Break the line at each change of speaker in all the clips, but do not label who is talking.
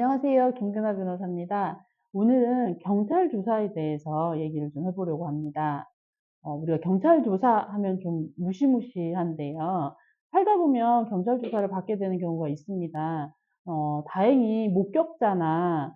안녕하세요. 김근아 변호사입니다. 오늘은 경찰 조사에 대해서 얘기를 좀 해보려고 합니다. 우리가 경찰 조사하면 좀 무시무시한데요. 살다 보면 경찰 조사를 받게 되는 경우가 있습니다. 다행히 목격자나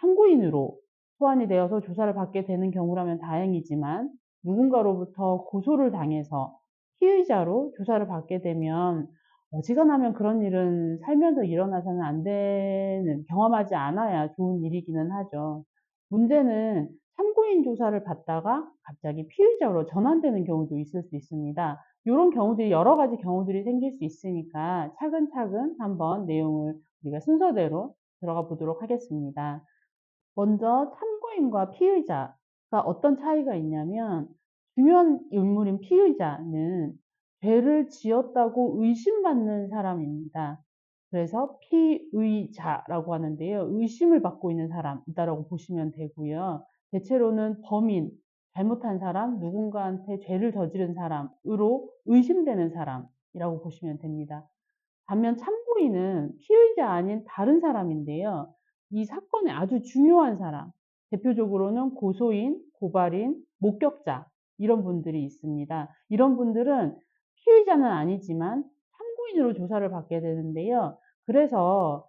참고인으로 소환이 되어서 조사를 받게 되는 경우라면 다행이지만 누군가로부터 고소를 당해서 피의자로 조사를 받게 되면 어지간하면 그런 일은 살면서 일어나서는 안 되는, 경험하지 않아야 좋은 일이기는 하죠. 문제는 참고인 조사를 받다가 갑자기 피의자로 전환되는 경우도 있을 수 있습니다. 이런 경우들이 여러 가지 경우들이 생길 수 있으니까 차근차근 한번 내용을 우리가 순서대로 들어가 보도록 하겠습니다. 먼저 참고인과 피의자가 어떤 차이가 있냐면, 중요한 인물인 피의자는 죄를 지었다고 의심받는 사람입니다. 그래서 피의자라고 하는데요. 의심을 받고 있는 사람이다라고 보시면 되고요. 대체로는 범인, 잘못한 사람, 누군가한테 죄를 저지른 사람으로 의심되는 사람이라고 보시면 됩니다. 반면 참고인은 피의자 아닌 다른 사람인데요. 이 사건의 아주 중요한 사람, 대표적으로는 고소인, 고발인, 목격자 이런 분들이 있습니다. 이런 분들은 피의자는 아니지만 참고인으로 조사를 받게 되는데요. 그래서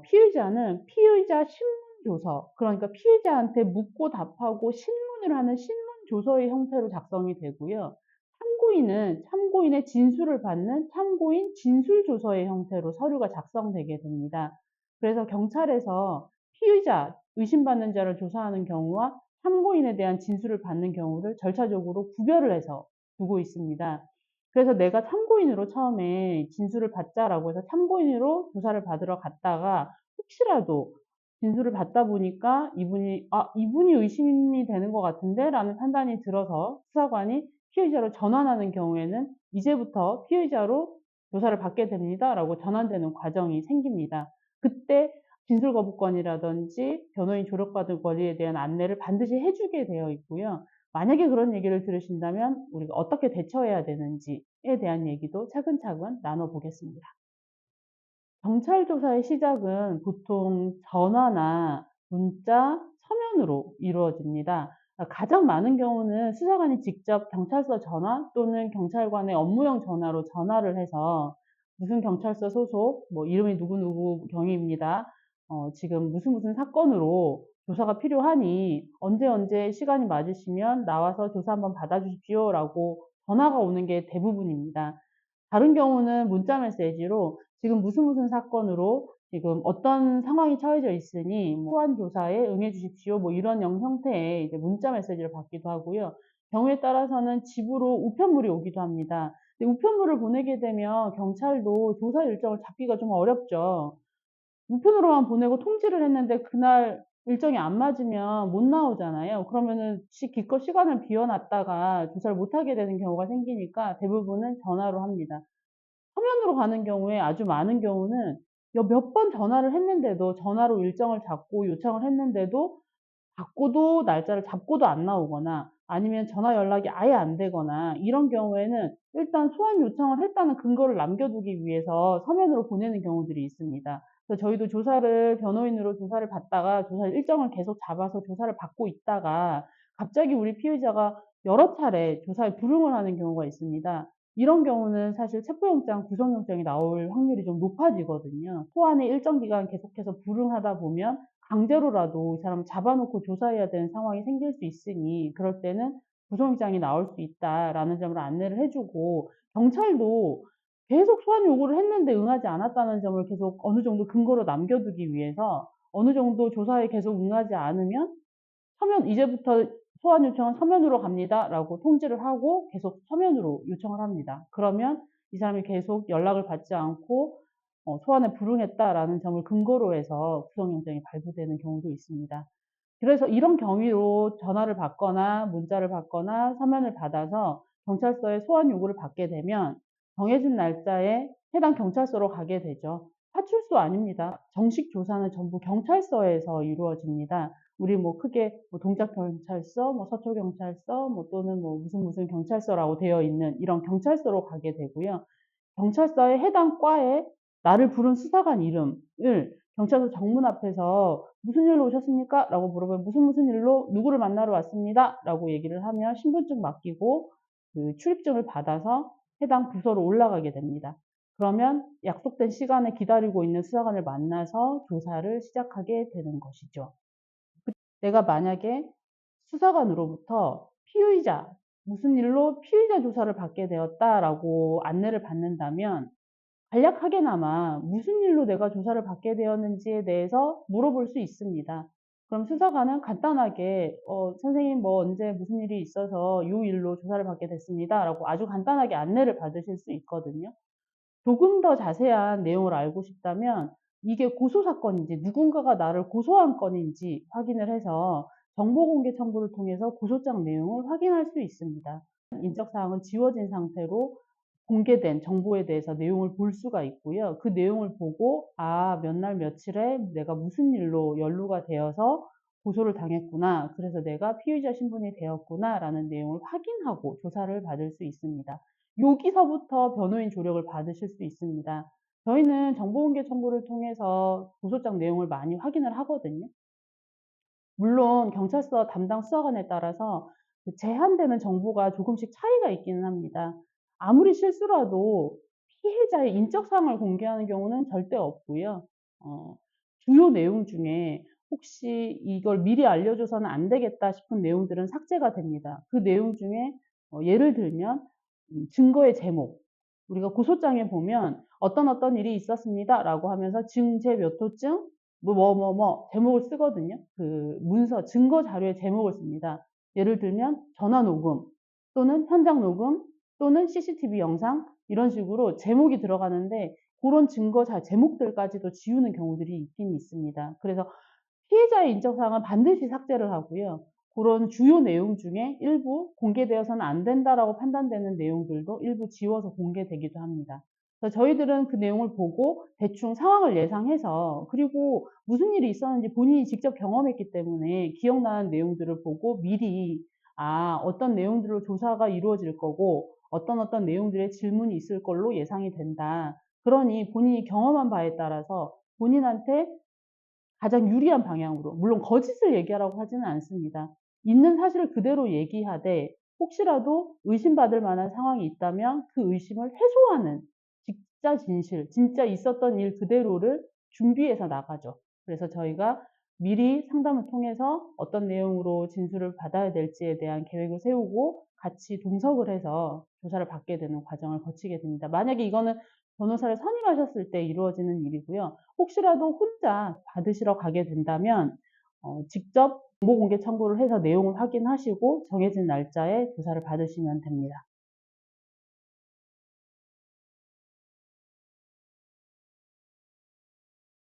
피의자는 피의자 신문조서, 그러니까 피의자한테 묻고 답하고 신문을 하는 신문조서의 형태로 작성이 되고요. 참고인은 참고인의 진술을 받는 참고인 진술조서의 형태로 서류가 작성되게 됩니다. 그래서 경찰에서 피의자, 의심받는 자를 조사하는 경우와 참고인에 대한 진술을 받는 경우를 절차적으로 구별을 해서 두고 있습니다. 그래서 내가 참고인으로 처음에 진술을 받자라고 해서 참고인으로 조사를 받으러 갔다가 혹시라도 진술을 받다 보니까 이분이 의심이 되는 것 같은데? 라는 판단이 들어서 수사관이 피의자로 전환하는 경우에는 이제부터 피의자로 조사를 받게 됩니다. 라고 전환되는 과정이 생깁니다. 그때 진술 거부권이라든지 변호인 조력받을 권리에 대한 안내를 반드시 해주게 되어 있고요. 만약에 그런 얘기를 들으신다면 우리가 어떻게 대처해야 되는지에 대한 얘기도 차근차근 나눠보겠습니다. 경찰 조사의 시작은 보통 전화나 문자, 서면으로 이루어집니다. 가장 많은 경우는 수사관이 직접 경찰서 전화 또는 경찰관의 업무용 전화로 전화를 해서 무슨 경찰서 소속, 뭐 이름이 누구누구 경위입니다. 지금 무슨 사건으로 조사가 필요하니 언제 시간이 맞으시면 나와서 조사 한번 받아주십시오 라고 전화가 오는 게 대부분입니다. 다른 경우는 문자 메시지로 지금 무슨 사건으로 지금 어떤 상황이 처해져 있으니 소환 조사에 응해 주십시오. 뭐 이런 형태의 이제 문자 메시지를 받기도 하고요. 경우에 따라서는 집으로 우편물이 오기도 합니다. 근데 우편물을 보내게 되면 경찰도 조사 일정을 잡기가 좀 어렵죠. 우편으로만 보내고 통지를 했는데 그날 일정이 안 맞으면 못 나오잖아요. 그러면은 기껏 시간을 비워놨다가 조사를 못하게 되는 경우가 생기니까 대부분은 전화로 합니다. 서면으로 가는 경우에 아주 많은 경우는 몇 번 전화를 했는데도 전화로 일정을 잡고 요청을 했는데도 받고도 날짜를 잡고도 안 나오거나 아니면 전화 연락이 아예 안 되거나 이런 경우에는 일단 소환 요청을 했다는 근거를 남겨두기 위해서 서면으로 보내는 경우들이 있습니다. 그래서 저희도 변호인으로 조사를 받다가 조사 일정을 계속 잡아서 조사를 받고 있다가 갑자기 우리 피의자가 여러 차례 조사에 불응을 하는 경우가 있습니다. 이런 경우는 사실 체포영장, 구속영장이 나올 확률이 좀 높아지거든요. 소환의 일정 기간 계속해서 불응하다 보면 강제로라도 이 사람 잡아놓고 조사해야 되는 상황이 생길 수 있으니 그럴 때는 구속영장이 나올 수 있다라는 점을 안내를 해주고, 경찰도 계속 소환 요구를 했는데 응하지 않았다는 점을 계속 어느 정도 근거로 남겨두기 위해서 어느 정도 조사에 계속 응하지 않으면 이제부터 소환 요청은 서면으로 갑니다라고 통지를 하고 계속 서면으로 요청을 합니다. 그러면 이 사람이 계속 연락을 받지 않고 소환에 불응했다라는 점을 근거로 해서 구속영장이 발부되는 경우도 있습니다. 그래서 이런 경위로 전화를 받거나 문자를 받거나 서면을 받아서 경찰서에 소환 요구를 받게 되면 정해진 날짜에 해당 경찰서로 가게 되죠. 파출소 아닙니다. 정식 조사는 전부 경찰서에서 이루어집니다. 우리 크게 동작경찰서, 서초경찰서, 또는 무슨 경찰서라고 되어 있는 이런 경찰서로 가게 되고요. 경찰서의 해당 과에 나를 부른 수사관 이름을 경찰서 정문 앞에서 "무슨 일로 오셨습니까?" 라고 물어보면 "무슨 일로 누구를 만나러 왔습니다." 라고 얘기를 하면 신분증 맡기고 그 출입증을 받아서 해당 부서로 올라가게 됩니다. 그러면 약속된 시간에 기다리고 있는 수사관을 만나서 조사를 시작하게 되는 것이죠. 내가 만약에 수사관으로부터 피의자, 무슨 일로 피의자 조사를 받게 되었다라고 안내를 받는다면 간략하게나마 무슨 일로 내가 조사를 받게 되었는지에 대해서 물어볼 수 있습니다. 그럼 수사관은 간단하게 선생님 뭐 언제 무슨 일이 있어서 요 일로 조사를 받게 됐습니다라고 아주 간단하게 안내를 받으실 수 있거든요. 조금 더 자세한 내용을 알고 싶다면 이게 고소 사건인지 누군가가 나를 고소한 건인지 확인을 해서 정보공개 청구를 통해서 고소장 내용을 확인할 수 있습니다. 인적 사항은 지워진 상태로 공개된 정보에 대해서 내용을 볼 수가 있고요. 그 내용을 보고 몇 날 며칠에 내가 무슨 일로 연루가 되어서 고소를 당했구나. 그래서 내가 피의자 신분이 되었구나라는 내용을 확인하고 조사를 받을 수 있습니다. 여기서부터 변호인 조력을 받으실 수 있습니다. 저희는 정보공개 청구를 통해서 고소장 내용을 많이 확인을 하거든요. 물론 경찰서 담당 수사관에 따라서 그 제한되는 정보가 조금씩 차이가 있기는 합니다. 아무리 실수라도 피해자의 인적 사항을 공개하는 경우는 절대 없고요. 어 주요 내용 중에 혹시 이걸 미리 알려줘서는 안 되겠다 싶은 내용들은 삭제가 됩니다. 그 내용 중에 예를 들면 증거의 제목, 우리가 고소장에 보면 "어떤 일이 있었습니다."라고 하면서 증제 몇 호증 제목을 쓰거든요. 그 문서 증거 자료의 제목을 씁니다. 예를 들면 전화 녹음 또는 현장 녹음 또는 CCTV 영상 이런 식으로 제목이 들어가는데 고런 증거 제목들까지도 지우는 경우들이 있긴 있습니다. 그래서 피해자의 인적 사항은 반드시 삭제를 하고요. 고런 주요 내용 중에 일부 공개되어서는 안 된다라고 판단되는 내용들도 일부 지워서 공개되기도 합니다. 그래서 저희들은 그 내용을 보고 대충 상황을 예상해서 그리고 무슨 일이 있었는지 본인이 직접 경험했기 때문에 기억나는 내용들을 보고 미리 어떤 내용들로 조사가 이루어질 거고 어떤 내용들의 질문이 있을 걸로 예상이 된다. 그러니 본인이 경험한 바에 따라서 본인한테 가장 유리한 방향으로 물론 거짓을 얘기하라고 하지는 않습니다. 있는 사실을 그대로 얘기하되 혹시라도 의심받을 만한 상황이 있다면 그 의심을 해소하는 진짜 진실, 진짜 있었던 일 그대로를 준비해서 나가죠. 그래서 저희가 미리 상담을 통해서 어떤 내용으로 진술을 받아야 될지에 대한 계획을 세우고 같이 동석을 해서 조사를 받게 되는 과정을 거치게 됩니다. 만약에 이거는 변호사를 선임하셨을 때 이루어지는 일이고요. 혹시라도 혼자 받으시러 가게 된다면 직접 정보공개 청구를 해서 내용을 확인하시고 정해진 날짜에 조사를 받으시면 됩니다.